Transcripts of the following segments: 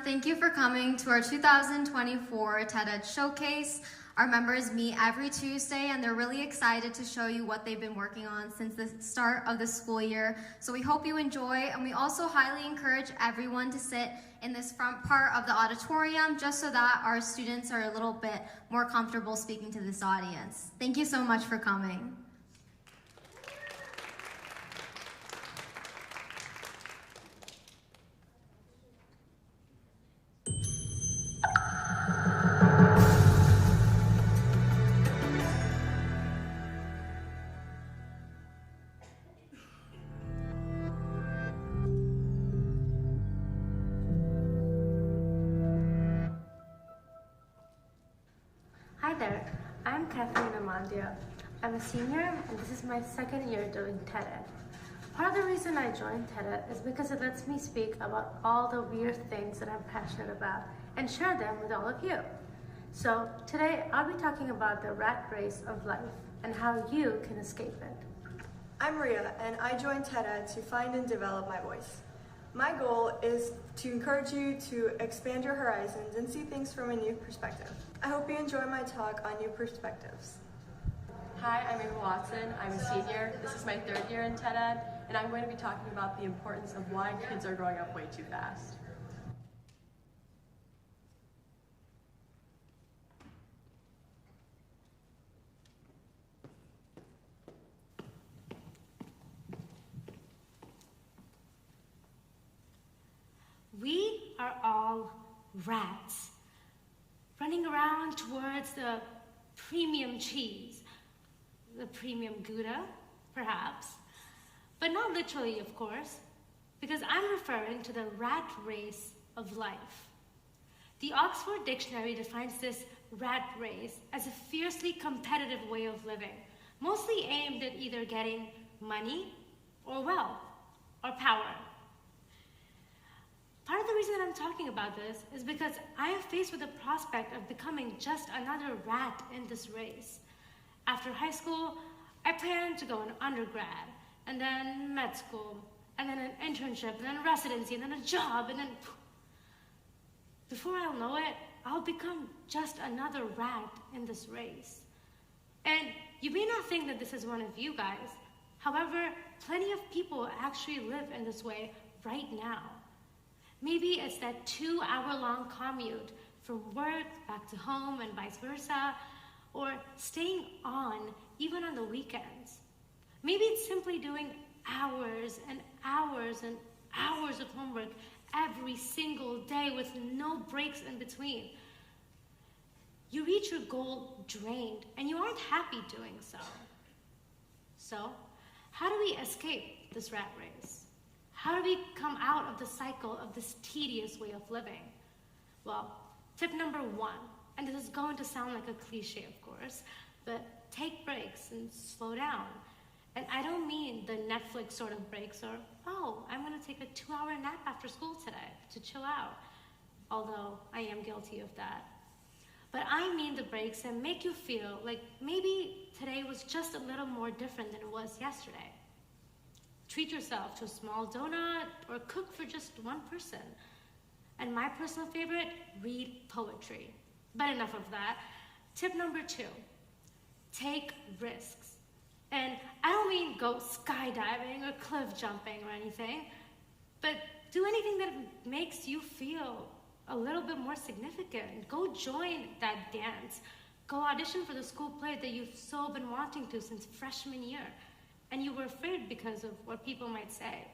thank you for coming to our 2024 TED Showcase. Our members meet every Tuesday and they're really excited to show you what they've been working on since the start of the school year. So we hope you enjoy, and we also highly encourage everyone to sit in this front part of the auditorium just so that our students are a little bit more comfortable speaking to this audience. Thank you so much for coming. Hi there, I'm Kathleen Amandia. I'm a senior and this is my second year doing TED. Part of the reason I joined TED is because it lets me speak about all the weird things that I'm passionate about and share them with all of you. So today I'll be talking about the rat race of life and how you can escape it. I'm Ria and I joined TED to find and develop my voice. My goal is to encourage you to expand your horizons and see things from a new perspective. I hope you enjoy my talk on new perspectives. Hi, I'm Ava Watson. I'm a senior. This is my third year in TED Ed, and I'm going to be talking about the importance of why kids are growing up way too fast. We are all rats, running around towards the premium cheese, the premium Gouda, perhaps, but not literally, of course, because I'm referring to the rat race of life. The Oxford Dictionary defines this rat race as a fiercely competitive way of living, mostly aimed at either getting money or wealth or power. Part of the reason that I'm talking about this is because I am faced with the prospect of becoming just another rat in this race. After high school, I plan to go in undergrad, and then med school, and then an internship, and then residency, and then a job, and then before I'll know it, I'll become just another rat in this race. And you may not think that this is one of you guys. However, plenty of people actually live in this way right now. Maybe it's that 2-hour-long commute from work back to home and vice versa, or staying on even on the weekends. Maybe it's simply doing hours and hours and hours of homework every single day with no breaks in between. You reach your goal drained and you aren't happy doing so. So, how do we escape this rat race? How do we come out of the cycle of this tedious way of living? Well, tip number 1, and this is going to sound like a cliche, of course, but take breaks and slow down. And I don't mean the Netflix sort of breaks or, oh, I'm gonna take a 2-hour nap after school today to chill out, although I am guilty of that. But I mean the breaks that make you feel like maybe today was just a little more different than it was yesterday. Treat yourself to a small donut or cook for just one person. And my personal favorite, read poetry. But enough of that. Tip number 2, take risks. And I don't mean go skydiving or cliff jumping or anything, but do anything that makes you feel a little bit more significant. Go join that dance. Go audition for the school play that you've so been wanting to since freshman year. And you were afraid because of what people might say.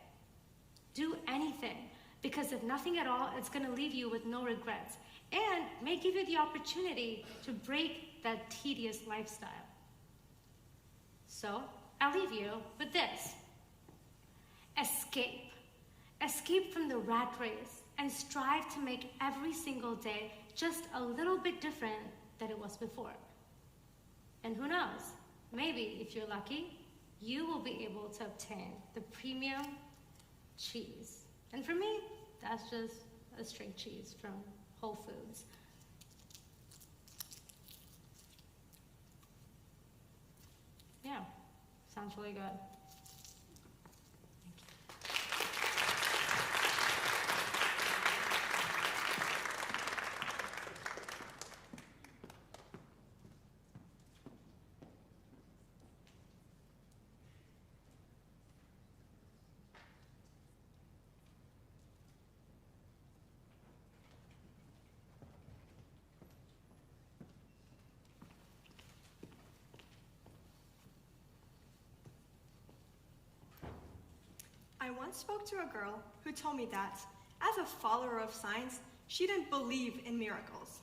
Do anything, because if nothing at all, it's going to leave you with no regrets and may give you the opportunity to break that tedious lifestyle. So, I'll leave you with this. Escape. Escape from the rat race and strive to make every single day just a little bit different than it was before. And who knows, maybe if you're lucky, you will be able to obtain the premium cheese. And for me, that's just a straight cheese from Whole Foods. Yeah, sounds really good. once spoke to a girl who told me that, as a follower of science, she didn't believe in miracles.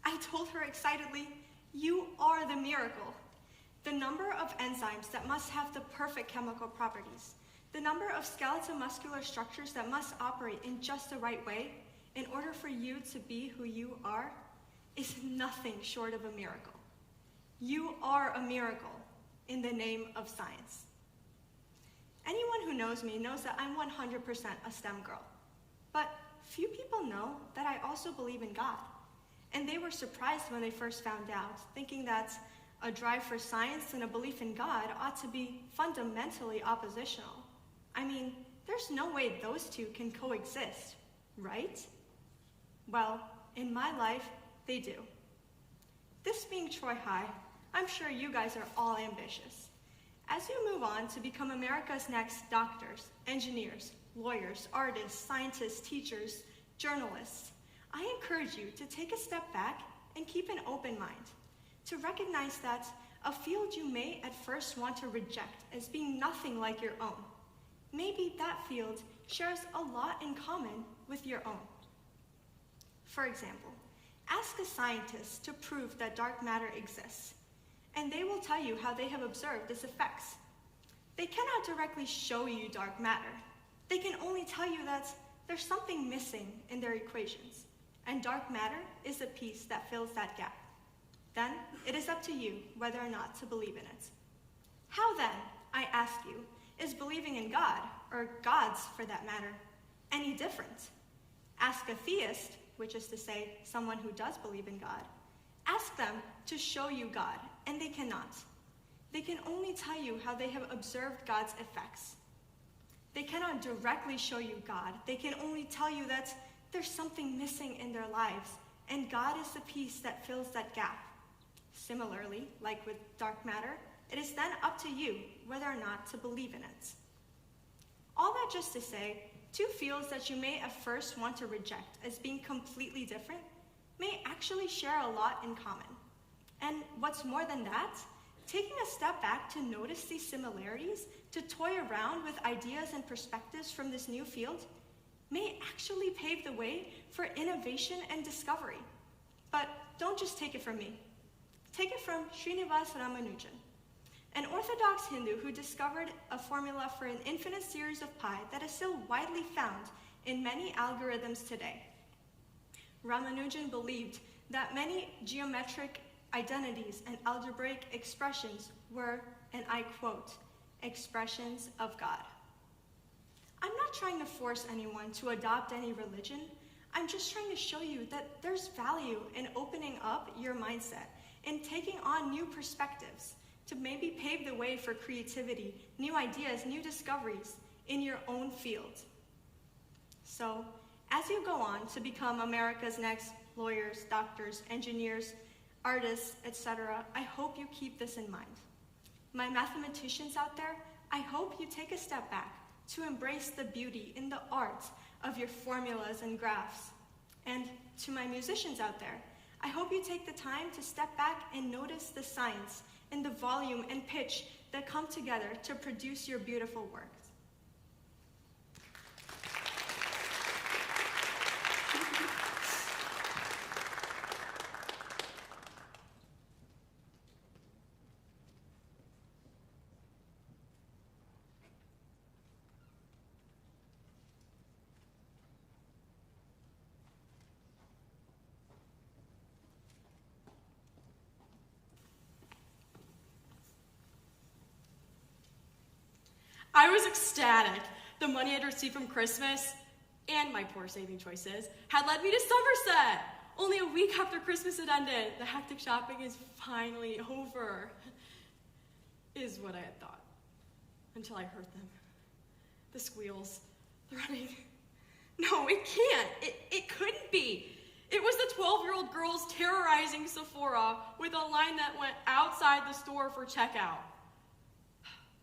I told her excitedly, "You are the miracle." The number of enzymes that must have the perfect chemical properties, the number of skeletal muscular structures that must operate in just the right way in order for you to be who you are, is nothing short of a miracle. You are a miracle in the name of science. Anyone who knows me knows that I'm 100% a STEM girl. But few people know that I also believe in God. And they were surprised when they first found out, thinking that a drive for science and a belief in God ought to be fundamentally oppositional. I mean, there's no way those two can coexist, right? Well, in my life, they do. This being Troy High, I'm sure you guys are all ambitious. As you move on to become America's next doctors, engineers, lawyers, artists, scientists, teachers, journalists, I encourage you to take a step back and keep an open mind, to recognize that a field you may at first want to reject as being nothing like your own, maybe that field shares a lot in common with your own. For example, ask a scientist to prove that dark matter exists, and they will tell you how they have observed its effects. They cannot directly show you dark matter. They can only tell you that there's something missing in their equations, and dark matter is the piece that fills that gap. Then it is up to you whether or not to believe in it. How then, I ask you, is believing in God, or gods for that matter, any different? Ask a theist, which is to say someone who does believe in God, ask them to show you God, and they cannot. They can only tell you how they have observed God's effects. They cannot directly show you God. They can only tell you that there's something missing in their lives, and God is the piece that fills that gap. Similarly, like with dark matter, it is then up to you whether or not to believe in it. All that just to say, two fields that you may at first want to reject as being completely different may actually share a lot in common. And what's more than that, taking a step back to notice these similarities, to toy around with ideas and perspectives from this new field, may actually pave the way for innovation and discovery. But don't just take it from me. Take it from Srinivas Ramanujan, an Orthodox Hindu who discovered a formula for an infinite series of pi that is still widely found in many algorithms today. Ramanujan believed that many geometric identities and algebraic expressions were, and I quote, expressions of God. I'm not trying to force anyone to adopt any religion. I'm just trying to show you that there's value in opening up your mindset, in taking on new perspectives, to maybe pave the way for creativity, new ideas, new discoveries in your own field. So, as you go on to become America's next lawyers, doctors, engineers, artists, etc., I hope you keep this in mind. My mathematicians out there, I hope you take a step back to embrace the beauty in the art of your formulas and graphs. And to my musicians out there, I hope you take the time to step back and notice the science and the volume and pitch that come together to produce your beautiful works. I was ecstatic. The money I'd received from Christmas, and my poor saving choices, had led me to Somerset. Only a week after Christmas had ended, the hectic shopping is finally over, is what I had thought, until I heard them. The squeals, the running. No, it can't. It couldn't be. It was the 12-year-old girls terrorizing Sephora with a line that went outside the store for checkout.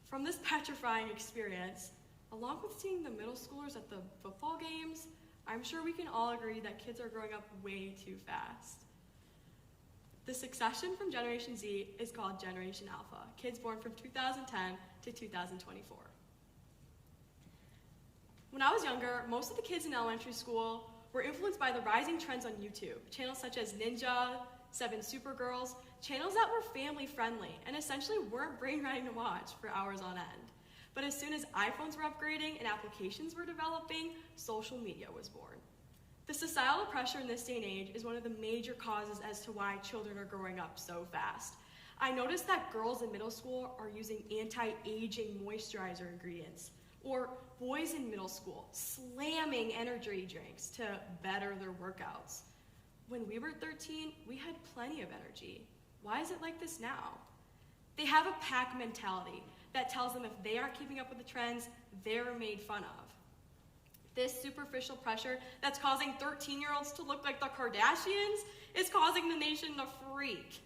From this petrifying experience, along with seeing the middle schoolers at the football games, I'm sure we can all agree that kids are growing up way too fast. The succession from Generation Z is called Generation Alpha, kids born from 2010 to 2024. When I was younger, most of the kids in elementary school were influenced by the rising trends on YouTube, channels such as Ninja, 7 Supergirls, channels that were family friendly and essentially weren't brain rotting to watch for hours on end. But as soon as iPhones were upgrading and applications were developing, social media was born. The societal pressure in this day and age is one of the major causes as to why children are growing up so fast. I noticed that girls in middle school are using anti-aging moisturizer ingredients, or boys in middle school slamming energy drinks to better their workouts. When we were 13, we had plenty of energy. Why is it like this now? They have a pack mentality that tells them if they aren't keeping up with the trends, they're made fun of. This superficial pressure that's causing 13-year-olds to look like the Kardashians is causing the nation to freak.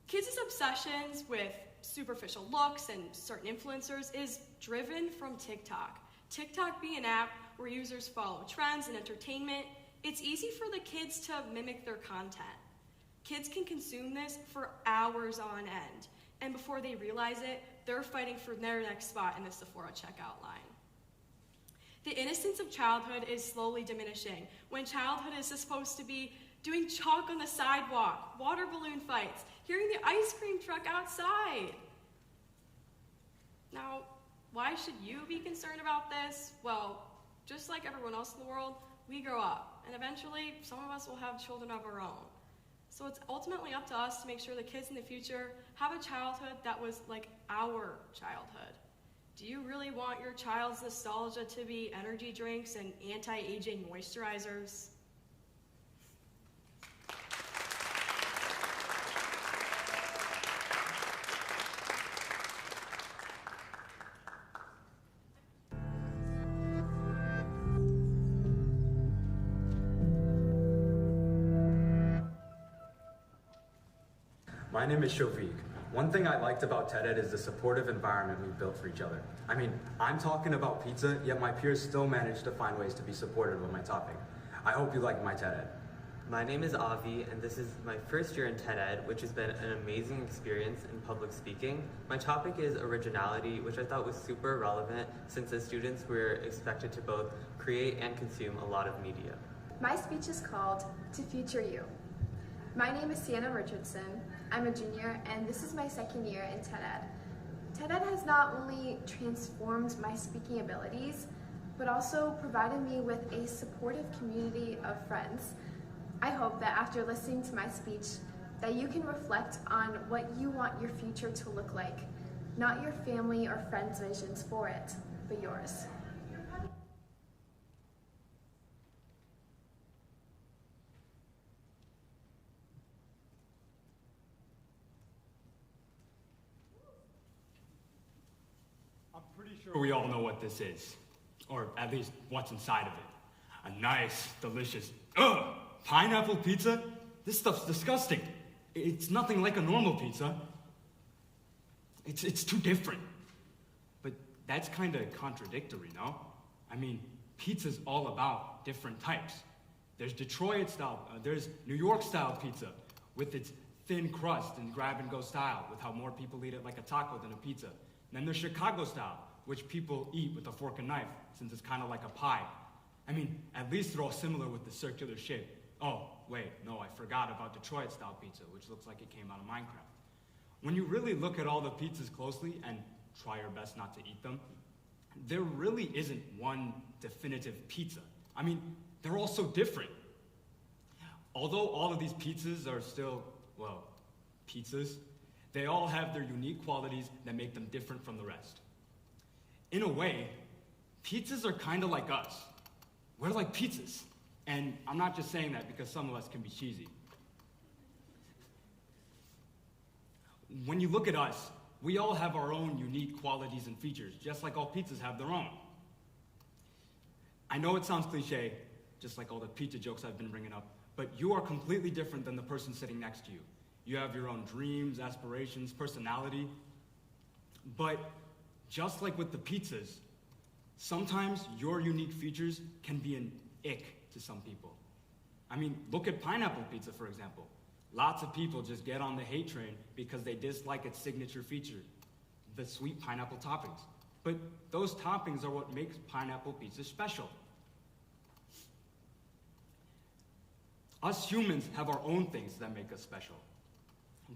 Kids' obsessions with superficial looks and certain influencers is driven from TikTok. TikTok being an app where users follow trends and entertainment, it's easy for the kids to mimic their content. Kids can consume this for hours on end, and before they realize it, they're fighting for their next spot in the Sephora checkout line. The innocence of childhood is slowly diminishing, when childhood is supposed to be doing chalk on the sidewalk, water balloon fights, hearing the ice cream truck outside. Now, why should you be concerned about this? Well, just like everyone else in the world, we grow up, and eventually some of us will have children of our own. So it's ultimately up to us to make sure the kids in the future have a childhood that was like our childhood. Do you really want your child's nostalgia to be energy drinks and anti-aging moisturizers? My name is Shofiq. One thing I liked about TED-Ed is the supportive environment we've built for each other. I mean, I'm talking about pizza, yet my peers still manage to find ways to be supportive of my topic. I hope you like my TED-Ed. My name is Avi, and this is my first year in TED-Ed, which has been an amazing experience in public speaking. My topic is originality, which I thought was super relevant since as students we're expected to both create and consume a lot of media. My speech is called To Future You. My name is Sienna Richardson. I'm a junior, and this is my second year in TED-Ed. TED-Ed has not only transformed my speaking abilities, but also provided me with a supportive community of friends. I hope that after listening to my speech, that you can reflect on what you want your future to look like, not your family or friends' visions for it, but yours. I'm pretty sure we all know what this is, or at least what's inside of it. A nice, delicious, pineapple pizza? This stuff's disgusting. It's nothing like a normal pizza. It's too different. But that's kind of contradictory, no? I mean, pizza's all about different types. There's Detroit style, there's New York style pizza with its thin crust and grab and go style, with how more people eat it like a taco than a pizza. And then there's Chicago style, which people eat with a fork and knife, since it's kind of like a pie. I mean, at least they're all similar with the circular shape. Oh, wait, no, I forgot about Detroit style pizza, which looks like it came out of Minecraft. When you really look at all the pizzas closely and try your best not to eat them, there really isn't one definitive pizza. I mean, they're all so different. Although all of these pizzas are still, well, pizzas, they all have their unique qualities that make them different from the rest. In a way, pizzas are kind of like us. We're like pizzas. And I'm not just saying that because some of us can be cheesy. When you look at us, we all have our own unique qualities and features, just like all pizzas have their own. I know it sounds cliche, just like all the pizza jokes I've been bringing up, but you are completely different than the person sitting next to you. You have your own dreams, aspirations, personality. But just like with the pizzas, sometimes your unique features can be an ick to some people. I mean, look at pineapple pizza, for example. Lots of people just get on the hate train because they dislike its signature feature, the sweet pineapple toppings. But those toppings are what makes pineapple pizza special. Us humans have our own things that make us special.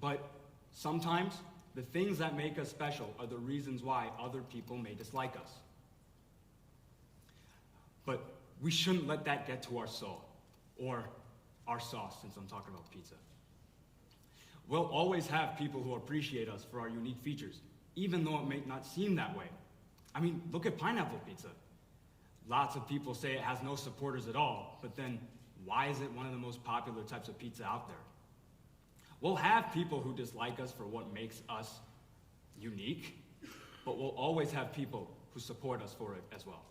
But sometimes, the things that make us special are the reasons why other people may dislike us. But we shouldn't let that get to our soul, or our sauce, since I'm talking about pizza. We'll always have people who appreciate us for our unique features, even though it may not seem that way. I mean, look at pineapple pizza. Lots of people say it has no supporters at all, but then why is it one of the most popular types of pizza out there? We'll have people who dislike us for what makes us unique, but we'll always have people who support us for it as well.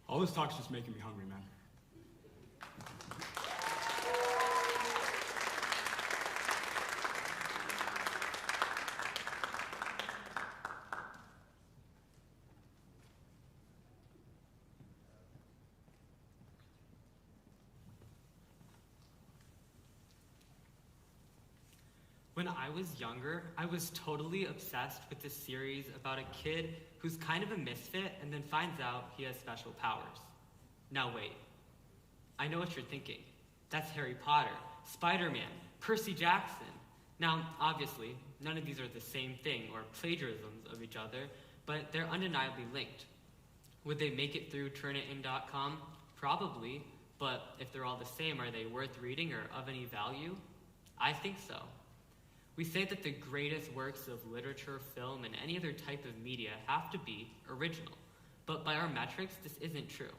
All this talk's just making me hungry, man. When I was younger, I was totally obsessed with this series about a kid who's kind of a misfit and then finds out he has special powers. Now wait, I know what you're thinking. That's Harry Potter, Spider-Man, Percy Jackson. Now, obviously, none of these are the same thing or plagiarisms of each other, but they're undeniably linked. Would they make it through Turnitin.com? Probably, but if they're all the same, are they worth reading or of any value? I think so. We say that the greatest works of literature, film, and any other type of media have to be original. But by our metrics, this isn't true.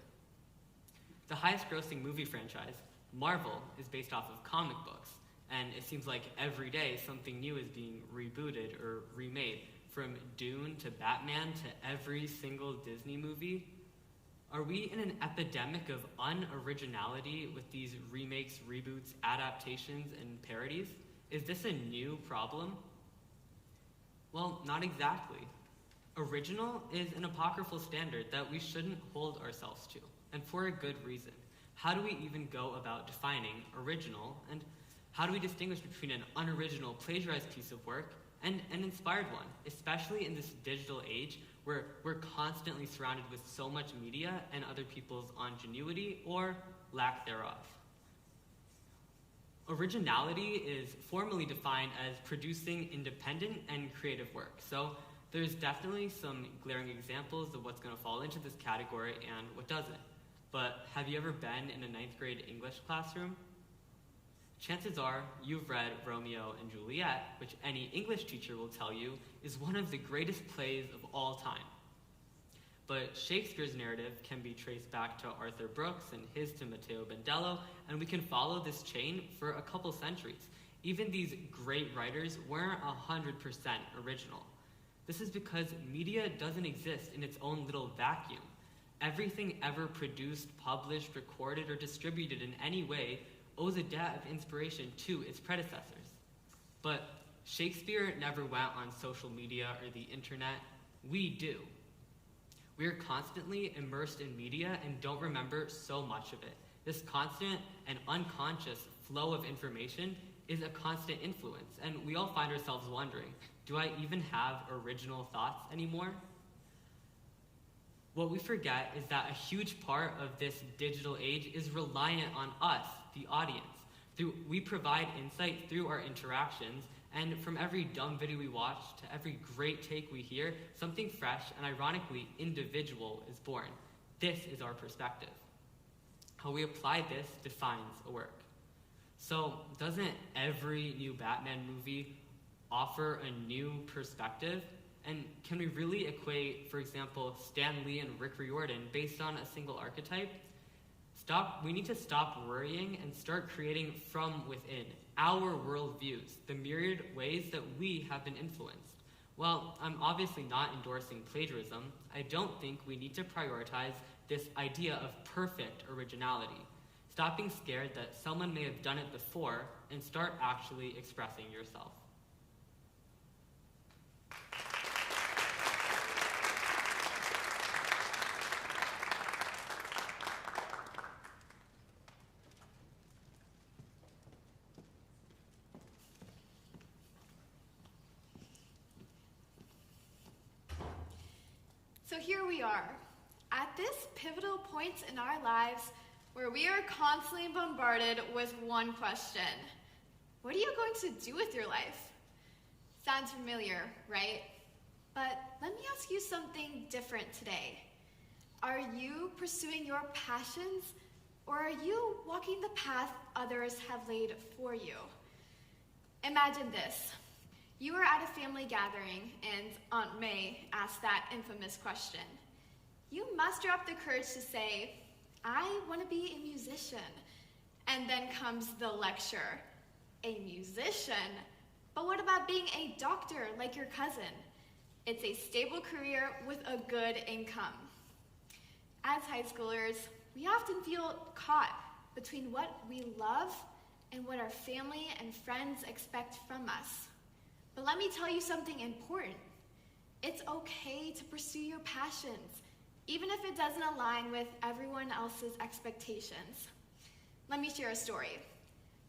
The highest grossing movie franchise, Marvel, is based off of comic books. And it seems like every day something new is being rebooted or remade. From Dune to Batman to every single Disney movie. Are we in an epidemic of unoriginality with these remakes, reboots, adaptations, and parodies? Is this a new problem? Well, not exactly. Original is an apocryphal standard that we shouldn't hold ourselves to, and for a good reason. How do we even go about defining original, and how do we distinguish between an unoriginal, plagiarized piece of work and an inspired one, especially in this digital age where we're constantly surrounded with so much media and other people's ingenuity or lack thereof? Originality is formally defined as producing independent and creative work. So there's definitely some glaring examples of what's going to fall into this category and what doesn't. But have you ever been in a 9th grade English classroom? Chances are you've read Romeo and Juliet, which any English teacher will tell you is one of the greatest plays of all time. But Shakespeare's narrative can be traced back to Arthur Brooks and his to Matteo Bandello, and we can follow this chain for a couple centuries. Even these great writers weren't 100% original. This is because media doesn't exist in its own little vacuum. Everything ever produced, published, recorded, or distributed in any way owes a debt of inspiration to its predecessors. But Shakespeare never went on social media or the internet. We do. We are constantly immersed in media and don't remember so much of it. This constant and unconscious flow of information is a constant influence, and we all find ourselves wondering, do I even have original thoughts anymore? What we forget is that a huge part of this digital age is reliant on us, the audience. We provide insight through our interactions, and from every dumb video we watch to every great take we hear, something fresh and ironically individual is born. This is our perspective. How we apply this defines a work. So, doesn't every new Batman movie offer a new perspective? And can we really equate, for example, Stan Lee and Rick Riordan based on a single archetype? We need to stop worrying and start creating from within, our worldviews, the myriad ways that we have been influenced. While I'm obviously not endorsing plagiarism, I don't think we need to prioritize this idea of perfect originality. Stop being scared that someone may have done it before and start actually expressing yourself. So here we are, at this pivotal point in our lives where we are constantly bombarded with one question. What are you going to do with your life? Sounds familiar, right? But let me ask you something different today. Are you pursuing your passions, or are you walking the path others have laid for you? Imagine this. You are at a family gathering, and Aunt May asked that infamous question. You muster up the courage to say, I want to be a musician. And then comes the lecture. A musician? But what about being a doctor like your cousin? It's a stable career with a good income. As high schoolers, we often feel caught between what we love and what our family and friends expect from us. But let me tell you something important. It's okay to pursue your passions, even if it doesn't align with everyone else's expectations. Let me share a story.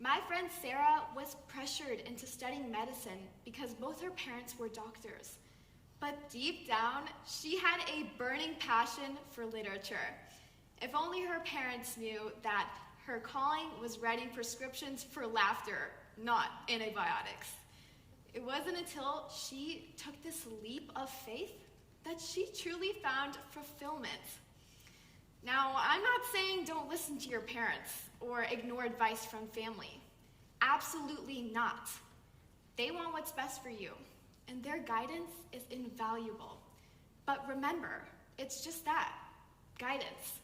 My friend Sarah was pressured into studying medicine because both her parents were doctors. But deep down, she had a burning passion for literature. If only her parents knew that her calling was writing prescriptions for laughter, not antibiotics. It wasn't until she took this leap of faith that she truly found fulfillment. Now, I'm not saying don't listen to your parents or ignore advice from family. Absolutely not. They want what's best for you, and their guidance is invaluable. But remember, it's just that, guidance.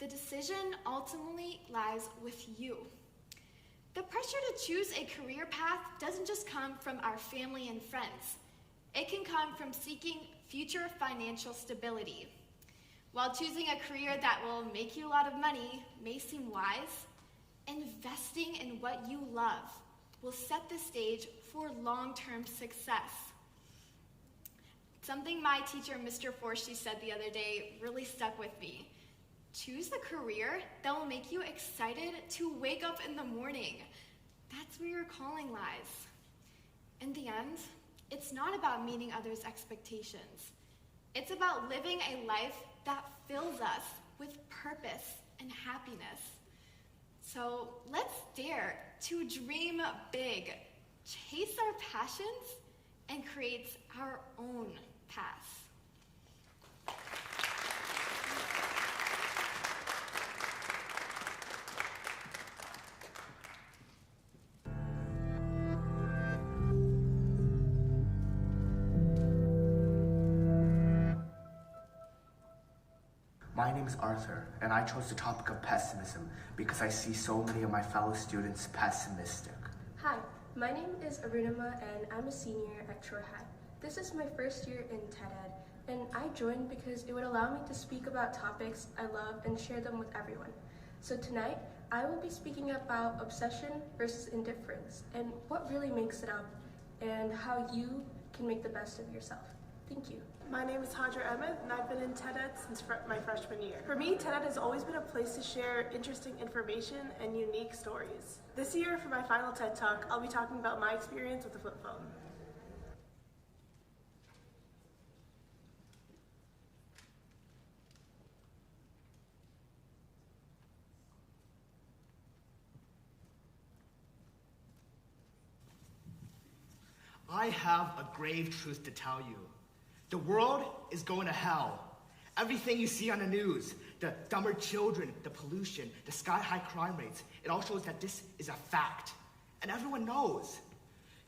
The decision ultimately lies with you. The pressure to choose a career path doesn't just come from our family and friends. It can come from seeking future financial stability. While choosing a career that will make you a lot of money may seem wise, investing in what you love will set the stage for long-term success. Something my teacher, Mr. Forshee, said the other day really stuck with me. Choose the career that will make you excited to wake up in the morning. That's where your calling lies. In the end, it's not about meeting others' expectations. It's about living a life that fills us with purpose and happiness. So let's dare to dream big, chase our passions, and create our own paths. My name is Arthur, and I chose the topic of pessimism because I see so many of my fellow students pessimistic. Hi, my name is Arunima, and I'm a senior at Troy High. This is my first year in TED Ed, and I joined because it would allow me to speak about topics I love and share them with everyone. So tonight, I will be speaking about obsession versus indifference, and what really makes it up, and how you can make the best of yourself. Thank you. My name is Hadra Ahmed, and I've been in TED Ed since my freshman year. For me, TED Ed has always been a place to share interesting information and unique stories. This year, for my final TED Talk, I'll be talking about my experience with the flip phone. I have a grave truth to tell you. The world is going to hell. Everything you see on the news, the dumber children, the pollution, the sky-high crime rates, it all shows that this is a fact. And everyone knows.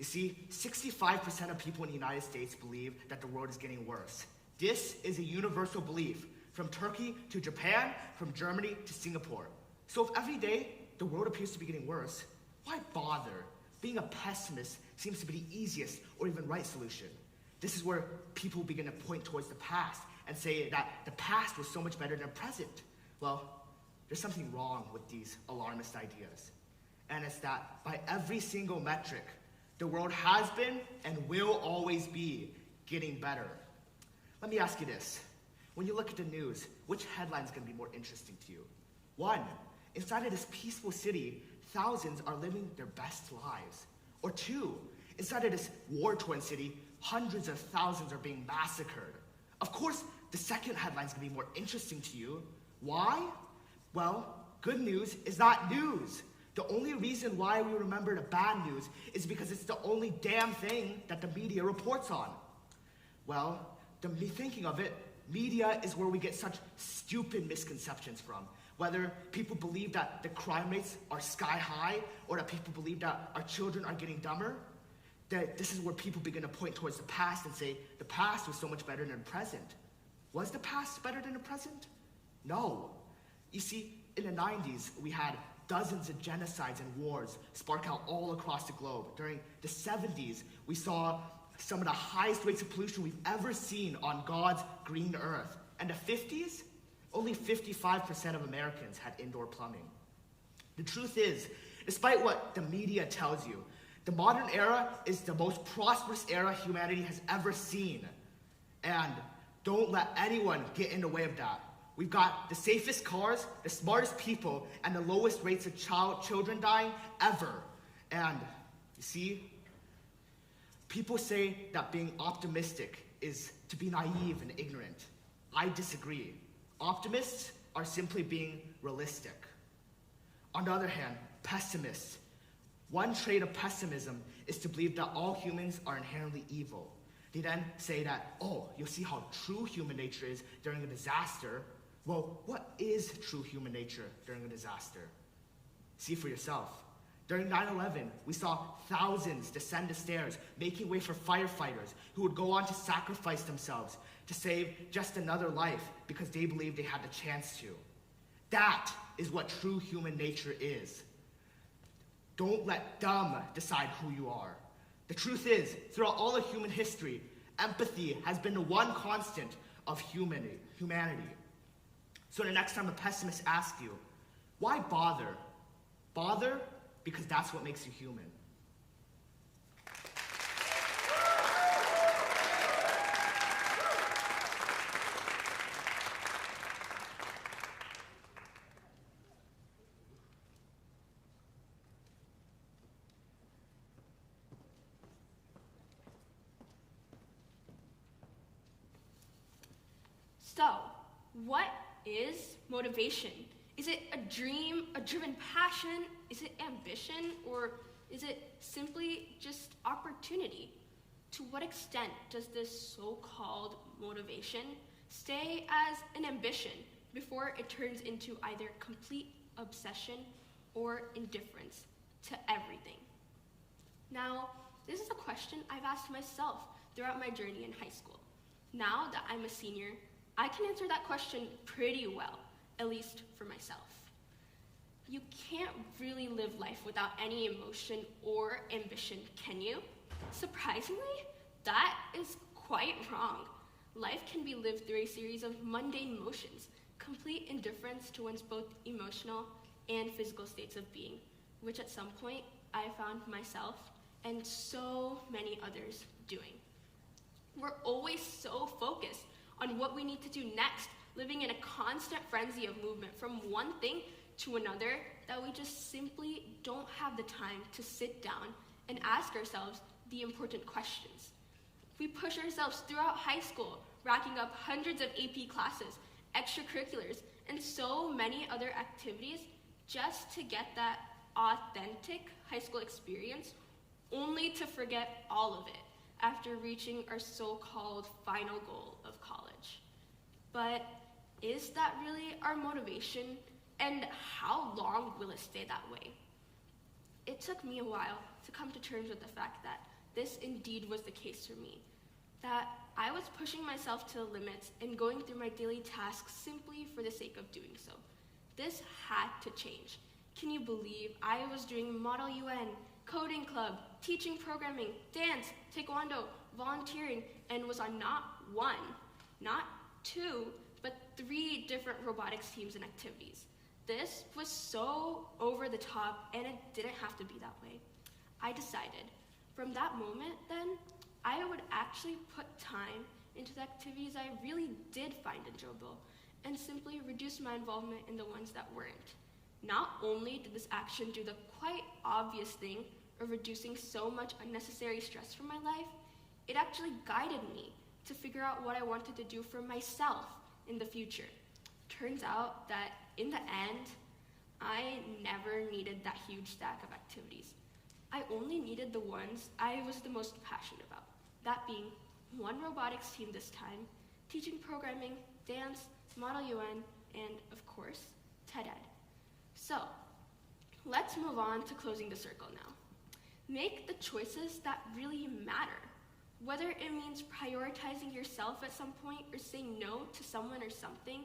You see, 65% of people in the United States believe that the world is getting worse. This is a universal belief, from Turkey to Japan, from Germany to Singapore. So if every day the world appears to be getting worse, why bother? Being a pessimist seems to be the easiest or even right solution. This is where people begin to point towards the past and say that the past was so much better than the present. Well, there's something wrong with these alarmist ideas. And it's that by every single metric, the world has been and will always be getting better. Let me ask you this. When you look at the news, which headline is going to be more interesting to you? 1, inside of this peaceful city, thousands are living their best lives. Or 2, inside of this war-torn city, hundreds of thousands are being massacred. Of course, the second headline's gonna be more interesting to you. Why? Well, good news is not news. The only reason why we remember the bad news is because it's the only damn thing that the media reports on. Well, thinking of it, media is where we get such stupid misconceptions from. Whether people believe that the crime rates are sky high, or that people believe that our children are getting dumber, that this is where people begin to point towards the past and say, the past was so much better than the present. Was the past better than the present? No. You see, in the 90s, we had dozens of genocides and wars spark out all across the globe. During the 70s, we saw some of the highest rates of pollution we've ever seen on God's green earth. And the 50s, only 55% of Americans had indoor plumbing. The truth is, despite what the media tells you, the modern era is the most prosperous era humanity has ever seen. And don't let anyone get in the way of that. We've got the safest cars, the smartest people, and the lowest rates of children dying ever. And you see, people say that being optimistic is to be naive and ignorant. I disagree. Optimists are simply being realistic. On the other hand, pessimists. One trait of pessimism is to believe that all humans are inherently evil. They then say that, oh, you'll see how true human nature is during a disaster. Well, what is true human nature during a disaster? See for yourself. During 9/11, we saw thousands descend the stairs, making way for firefighters who would go on to sacrifice themselves to save just another life because they believed they had the chance to. That is what true human nature is. Don't let dumb decide who you are. The truth is, throughout all of human history, empathy has been the one constant of humanity. So the next time a pessimist asks you, why bother? Bother because that's what makes you human. So, what is motivation? Is it a dream, a driven passion? Is it ambition? Or is it simply just opportunity? To what extent does this so-called motivation stay as an ambition before it turns into either complete obsession or indifference to everything? Now, this is a question I've asked myself throughout my journey in high school. Now that I'm a senior, I can answer that question pretty well, at least for myself. You can't really live life without any emotion or ambition, can you? Surprisingly, that is quite wrong. Life can be lived through a series of mundane motions, complete indifference to one's both emotional and physical states of being, which at some point I found myself and so many others doing. We're always so focused on what we need to do next, living in a constant frenzy of movement from one thing to another, that we just simply don't have the time to sit down and ask ourselves the important questions. We push ourselves throughout high school, racking up hundreds of AP classes, extracurriculars, and so many other activities just to get that authentic high school experience, only to forget all of it after reaching our so-called final goal of college. But is that really our motivation? And how long will it stay that way? It took me a while to come to terms with the fact that this indeed was the case for me, that I was pushing myself to the limits and going through my daily tasks simply for the sake of doing so. This had to change. Can you believe I was doing Model UN, coding club, teaching programming, dance, taekwondo, volunteering, and was on not one, not two, but 3 different robotics teams and activities. This was so over the top, and it didn't have to be that way. I decided from that moment then, I would actually put time into the activities I really did find enjoyable and simply reduce my involvement in the ones that weren't. Not only did this action do the quite obvious thing of reducing so much unnecessary stress from my life, it actually guided me to figure out what I wanted to do for myself in the future. Turns out that in the end, I never needed that huge stack of activities. I only needed the ones I was the most passionate about, that being one robotics team this time, teaching programming, dance, Model UN, and of course, TED Ed. So, let's move on to closing the circle now. Make the choices that really matter. Whether it means prioritizing yourself at some point or saying no to someone or something,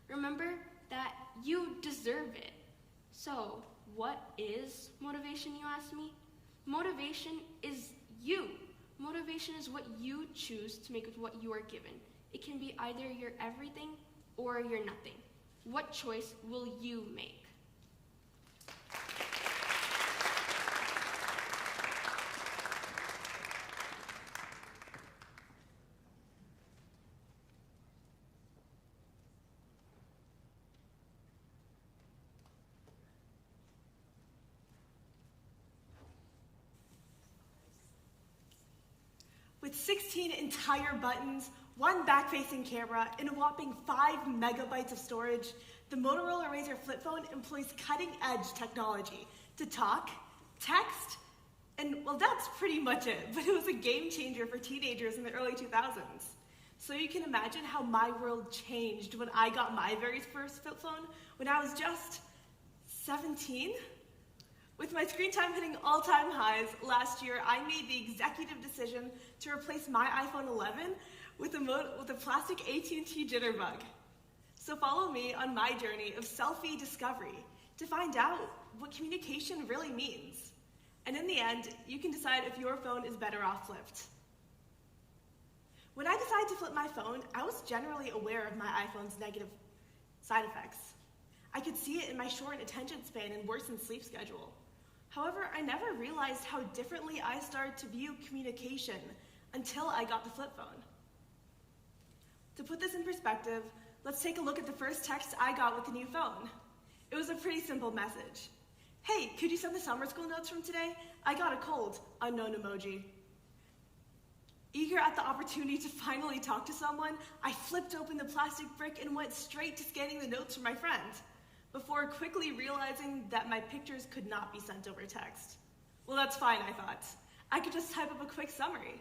remember that you deserve it. So, what is motivation, you ask me? Motivation is you. Motivation is what you choose to make with what you are given. It can be either your everything or your nothing. What choice will you make? With 16 entire buttons, one back-facing camera, and a whopping 5 megabytes of storage, the Motorola Razr flip phone employs cutting-edge technology to talk, text, and well, that's pretty much it, but it was a game changer for teenagers in the early 2000s. So you can imagine how my world changed when I got my very first flip phone when I was just 17. With my screen time hitting all-time highs last year, I made the executive decision to replace my iPhone 11 with a plastic AT&T Jitterbug. So follow me on my journey of selfie discovery to find out what communication really means. And in the end, you can decide if your phone is better off flipped. When I decided to flip my phone, I was generally aware of my iPhone's negative side effects. I could see it in my shortened attention span and worsened sleep schedule. However, I never realized how differently I started to view communication until I got the flip phone. To put this in perspective, let's take a look at the first text I got with the new phone. It was a pretty simple message. Hey, could you send the summer school notes from today? I got a cold, unknown emoji. Eager at the opportunity to finally talk to someone, I flipped open the plastic brick and went straight to scanning the notes for my friend, before quickly realizing that my pictures could not be sent over text. Well, that's fine, I thought. I could just type up a quick summary.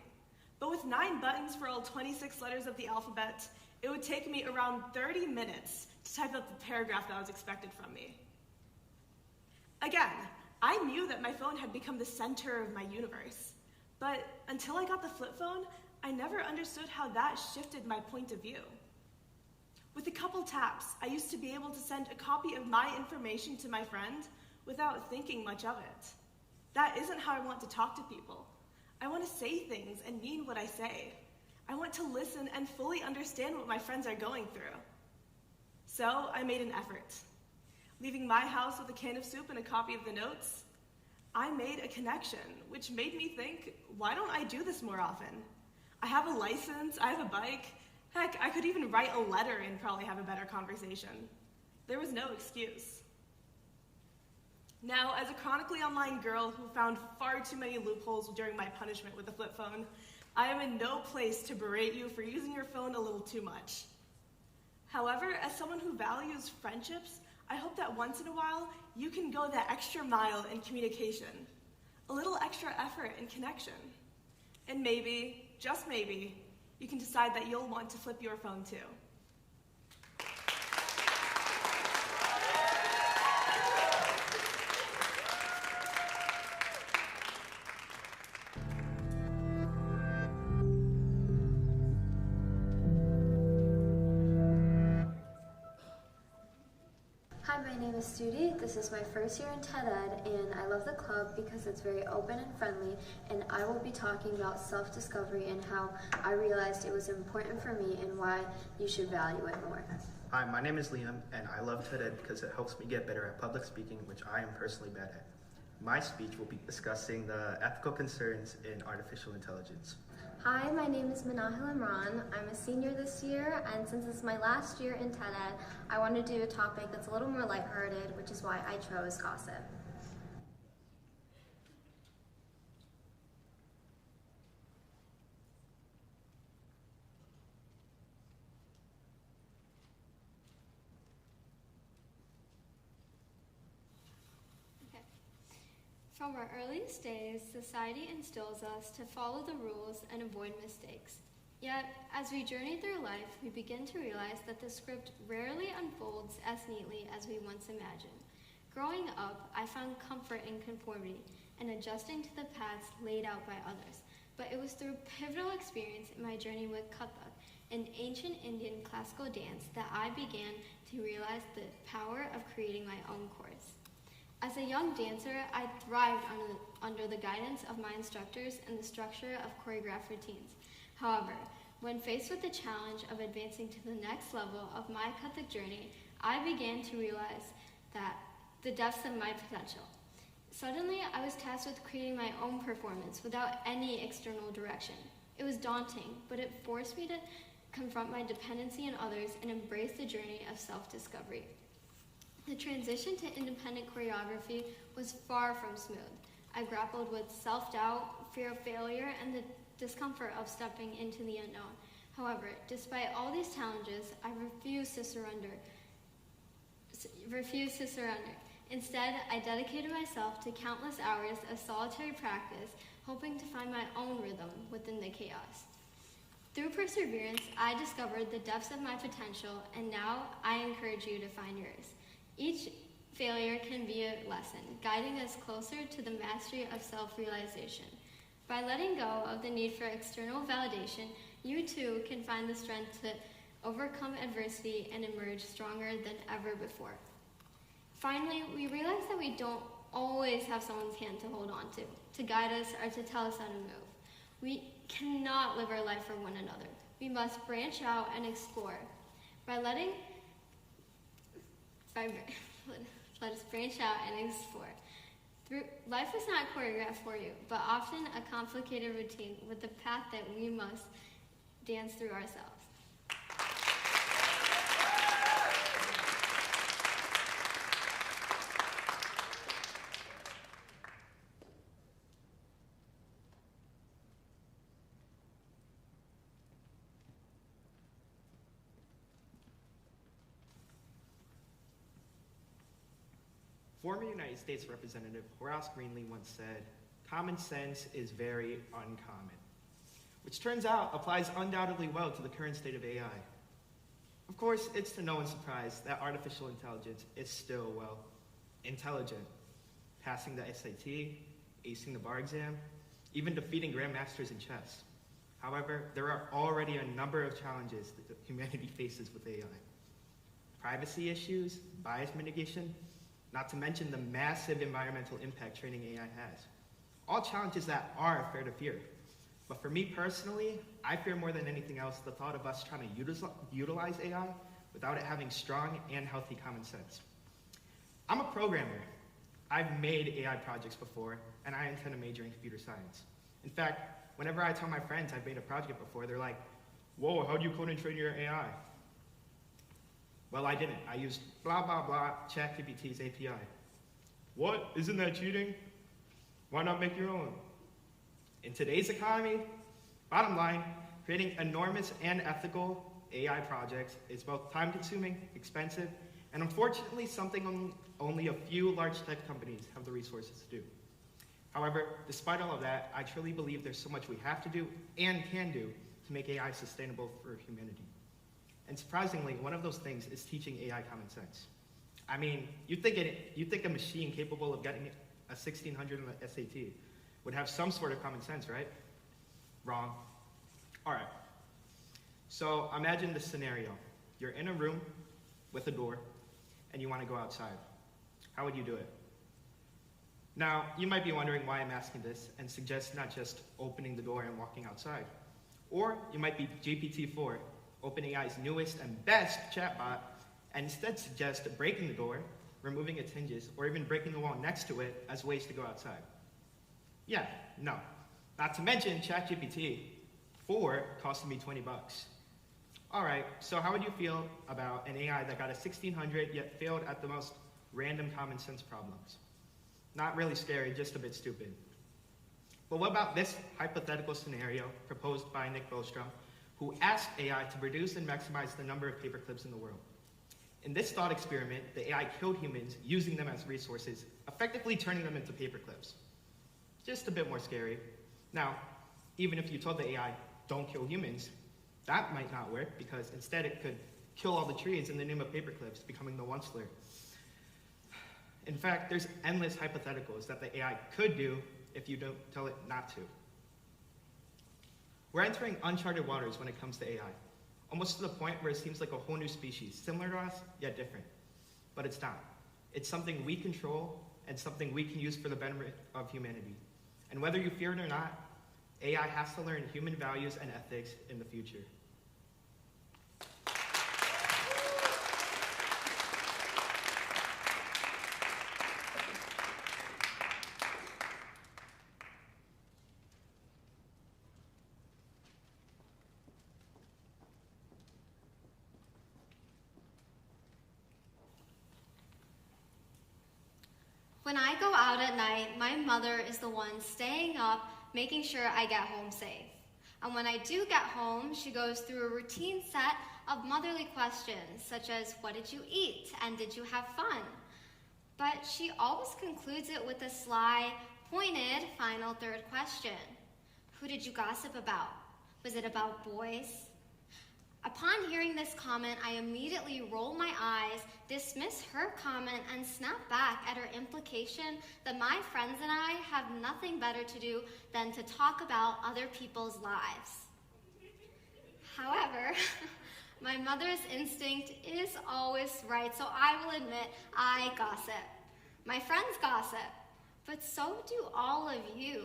But with 9 buttons for all 26 letters of the alphabet, it would take me around 30 minutes to type up the paragraph that was expected from me. Again, I knew that my phone had become the center of my universe, but until I got the flip phone, I never understood how that shifted my point of view. With a couple taps, I used to be able to send a copy of my information to my friend without thinking much of it. That isn't how I want to talk to people. I want to say things and mean what I say. I want to listen and fully understand what my friends are going through. So I made an effort. Leaving my house with a can of soup and a copy of the notes, I made a connection, which made me think, why don't I do this more often? I have a license, I have a bike. Heck, I could even write a letter and probably have a better conversation. There was no excuse. Now, as a chronically online girl who found far too many loopholes during my punishment with the flip phone, I am in no place to berate you for using your phone a little too much. However, as someone who values friendships, I hope that once in a while, you can go that extra mile in communication, a little extra effort in connection. And maybe, just maybe, you can decide that you'll want to flip your phone too. Hi, my name is Studi. This is my first year in TED Ed, and I love the club because it's very open and friendly, and I will be talking about self-discovery and how I realized it was important for me and why you should value it more. Hi, my name is Liam, and I love TED Ed because it helps me get better at public speaking, which I am personally bad at. My speech will be discussing the ethical concerns in artificial intelligence. Hi, my name is Manahil Imran. I'm a senior this year, and since it's my last year in TED Ed, I want to do a topic that's a little more lighthearted, which is why I chose gossip. From our earliest days, society instills us to follow the rules and avoid mistakes. Yet, as we journey through life, we begin to realize that the script rarely unfolds as neatly as we once imagined. Growing up, I found comfort in conformity and adjusting to the paths laid out by others. But it was through a pivotal experience in my journey with Kathak, an ancient Indian classical dance, that I began to realize the power of creating my own course. As a young dancer, I thrived under the guidance of my instructors and the structure of choreographed routines. However, when faced with the challenge of advancing to the next level of my Kathak journey, I began to realize that the depths of my potential. Suddenly, I was tasked with creating my own performance without any external direction. It was daunting, but it forced me to confront my dependency on others and embrace the journey of self-discovery. The transition to independent choreography was far from smooth. I grappled with self-doubt, fear of failure, and the discomfort of stepping into the unknown. However, despite all these challenges, I refused to surrender. Instead, I dedicated myself to countless hours of solitary practice, hoping to find my own rhythm within the chaos. Through perseverance, I discovered the depths of my potential, and now I encourage you to find yours. Each failure can be a lesson, guiding us closer to the mastery of self-realization. By letting go of the need for external validation, you too can find the strength to overcome adversity and emerge stronger than ever before. Finally, we realize that we don't always have someone's hand to hold on to guide us or to tell us how to move. We cannot live our life for one another. We must branch out and explore. Let us branch out and explore. Life is not choreographed for you, but often a complicated routine with the path that we must dance through ourselves. Former United States Representative Horace Greeley once said, "Common sense is very uncommon," which turns out applies undoubtedly well to the current state of AI. Of course, it's to no one's surprise that artificial intelligence is still, well, intelligent, passing the SAT, acing the bar exam, even defeating grandmasters in chess. However, there are already a number of challenges that humanity faces with AI. Privacy issues, bias mitigation, not to mention the massive environmental impact training AI has. All challenges that are fair to fear. But for me personally, I fear more than anything else the thought of us trying to utilize AI without it having strong and healthy common sense. I'm a programmer. I've made AI projects before, and I intend to major in computer science. In fact, whenever I tell my friends I've made a project before, they're like, "Whoa, how do you code and train your AI?" Well, I didn't. I used blah, blah, blah, ChatGPT's API. What? Isn't that cheating? Why not make your own? In today's economy, bottom line, creating enormous and ethical AI projects is both time-consuming, expensive, and unfortunately something only a few large tech companies have the resources to do. However, despite all of that, I truly believe there's so much we have to do and can do to make AI sustainable for humanity. And surprisingly, one of those things is teaching AI common sense. I mean, you'd think a machine capable of getting a 1600 on the SAT would have some sort of common sense, right? Wrong. All right. So imagine this scenario. You're in a room with a door, and you want to go outside. How would you do it? Now, you might be wondering why I'm asking this and suggest not just opening the door and walking outside. Or you might be GPT-4, OpenAI's newest and best chatbot, and instead suggest breaking the door, removing its hinges, or even breaking the wall next to it as ways to go outside. Yeah, no. Not to mention ChatGPT-4 costing me $20. All right, so how would you feel about an AI that got a 1600 yet failed at the most random common sense problems? Not really scary, just a bit stupid. But what about this hypothetical scenario proposed by Nick Bostrom, who asked AI to produce and maximize the number of paperclips in the world? In this thought experiment, the AI killed humans using them as resources, effectively turning them into paperclips. just a bit more scary. Now, even if you told the AI, don't kill humans, that might not work because instead it could kill all the trees in the Numa paperclips, becoming the Onceler. In fact, there's endless hypotheticals that the AI could do if you don't tell it not to. We're entering uncharted waters when it comes to AI, almost to the point where it seems like a whole new species, similar to us, yet different. But it's not. It's something we control and something we can use for the betterment of humanity. And whether you fear it or not, AI has to learn human values and ethics in the future. When I go out at night, my mother is the one staying up, making sure I get home safe. And when I do get home, she goes through a routine set of motherly questions, such as, what did you eat? And did you have fun? But she always concludes it with a sly, pointed, final third question. Who did you gossip about? Was it about boys? Upon hearing this comment, I immediately roll my eyes, dismiss her comment, and snap back at her implication that my friends and I have nothing better to do than to talk about other people's lives. However, my mother's instinct is always right, so I will admit I gossip. My friends gossip, but so do all of you.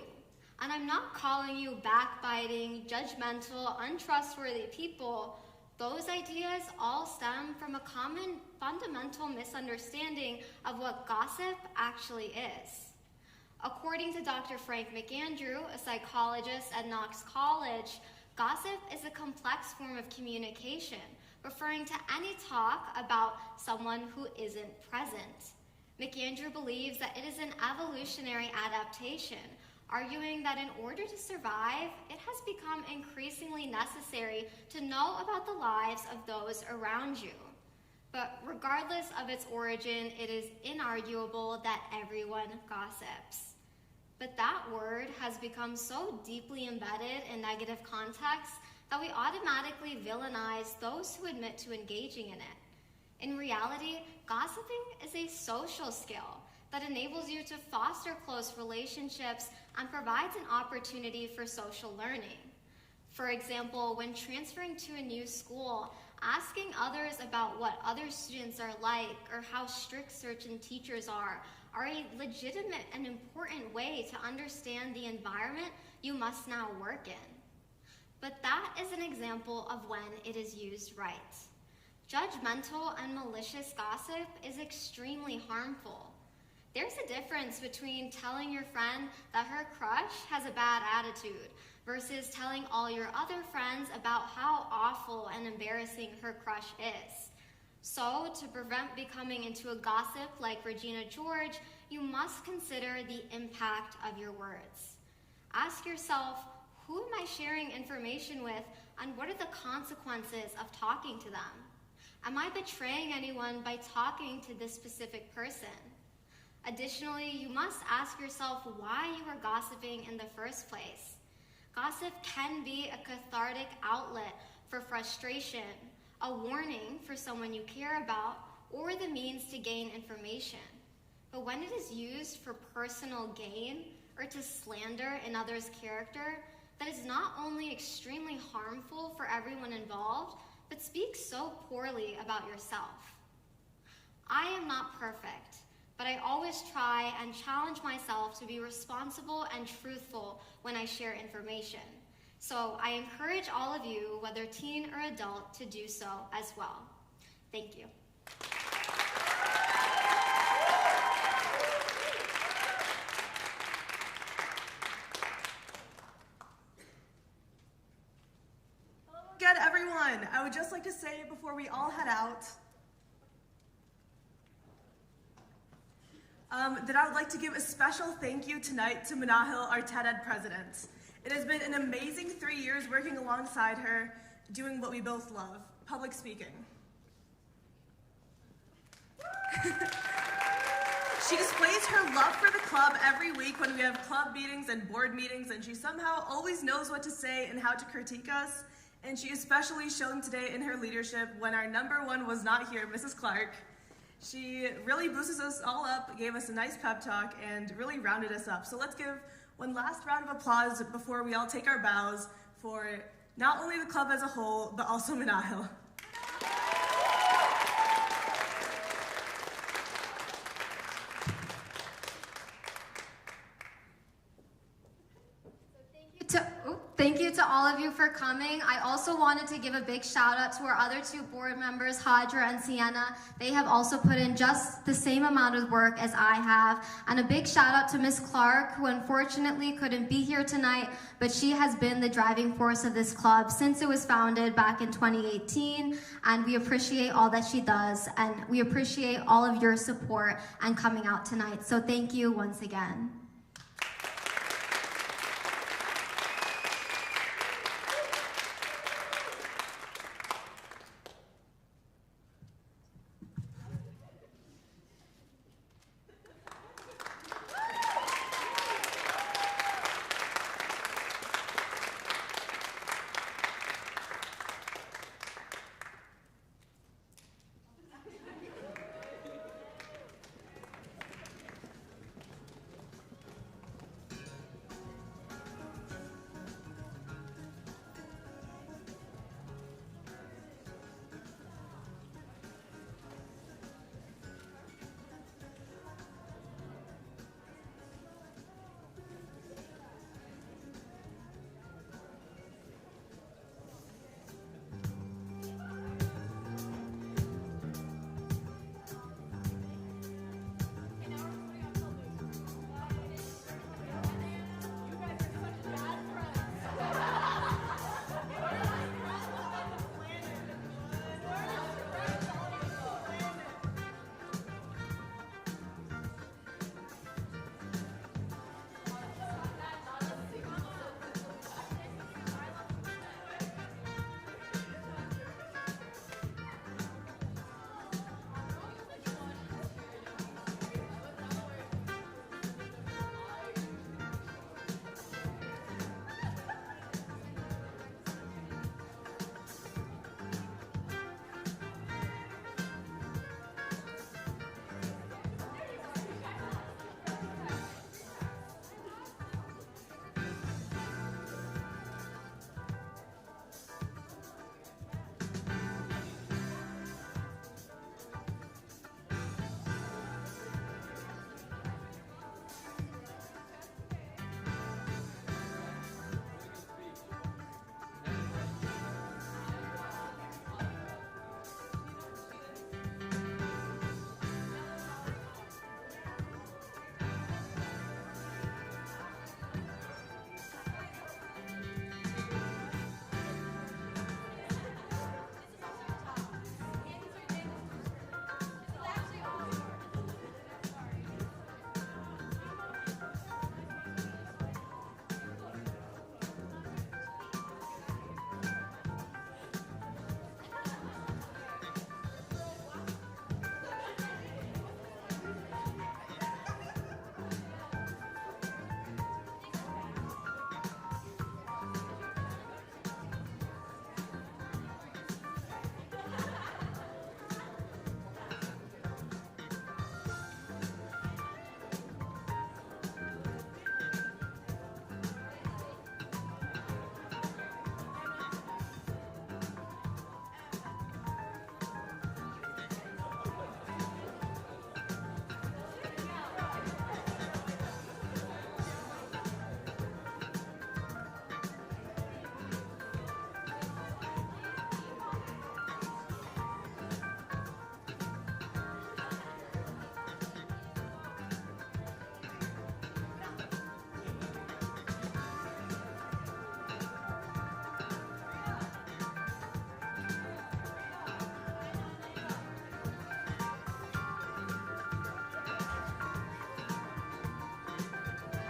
And I'm not calling you backbiting, judgmental, untrustworthy people. Those ideas all stem from a common fundamental misunderstanding of what gossip actually is. According to Dr. Frank McAndrew, a psychologist at Knox College, gossip is a complex form of communication, referring to any talk about someone who isn't present. McAndrew believes that it is an evolutionary adaptation, arguing that in order to survive, it has become increasingly necessary to know about the lives of those around you. But regardless of its origin, it is inarguable that everyone gossips. But that word has become so deeply embedded in negative contexts that we automatically villainize those who admit to engaging in it. In reality, gossiping is a social skill that enables you to foster close relationships and provides an opportunity for social learning. For example, when transferring to a new school, asking others about what other students are like or how strict certain teachers are a legitimate and important way to understand the environment you must now work in. But that is an example of when it is used right. Judgmental and malicious gossip is extremely harmful. There's a difference between telling your friend that her crush has a bad attitude versus telling all your other friends about how awful and embarrassing her crush is. So, to prevent becoming into a gossip like Regina George, you must consider the impact of your words. Ask yourself, who am I sharing information with, and what are the consequences of talking to them? Am I betraying anyone by talking to this specific person? Additionally, you must ask yourself why you are gossiping in the first place. Gossip can be a cathartic outlet for frustration, a warning for someone you care about, or the means to gain information. But when it is used for personal gain or to slander another's character, that is not only extremely harmful for everyone involved, but speaks so poorly about yourself. I am not perfect, but I always try and challenge myself to be responsible and truthful when I share information. So I encourage all of you, whether teen or adult, to do so as well. Thank you. Again, everyone, I would just like to say before we all head out, that I would like to give a special thank you tonight to Manahil, our TED Ed president. It has been an amazing 3 years working alongside her, doing what we both love, public speaking. She displays her love for the club every week when we have club meetings and board meetings, and she somehow always knows what to say and how to critique us. And she especially showed today in her leadership when our number one was not here, Mrs. Clark. She really boosted us all up, gave us a nice pep talk, and really rounded us up. So let's give one last round of applause before we all take our bows for not only the club as a whole, but also Menahil. Thank you to all of you for coming. I also wanted to give a big shout out to our other two board members, Hadra and Sienna. They have also put in just the same amount of work as I have. And a big shout out to Miss Clark, who unfortunately couldn't be here tonight, but she has been the driving force of this club since it was founded back in 2018. And we appreciate all that she does. And we appreciate all of your support and coming out tonight. So thank you once again.